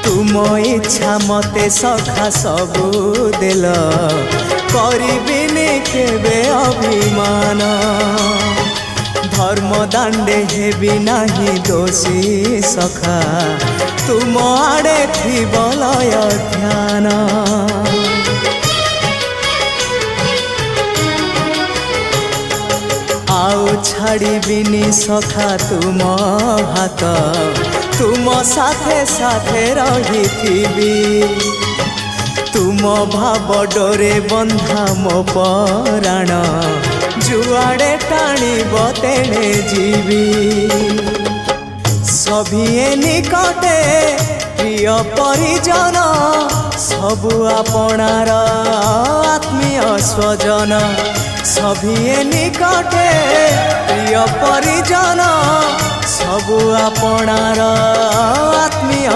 तुम इच्छा मते सखा सबू देल करिबिनी केबे अभिमान धर्म दांडे हेबी नाही दोषी सखा तुम आड़े थी बलय ध्यान आउ छाड़िबिनी सखा तुम हाथ तुम साथे साथे रही तुम भाव डोरे बंधा मो पराण जुआड़े टाणीब तेणे जीवी सभिए निकटे प्रिय परिजन सबु आपणार आत्मीय स्वजन सभिए निकटे प्रिय परिजन सबु आपणार आत्मीय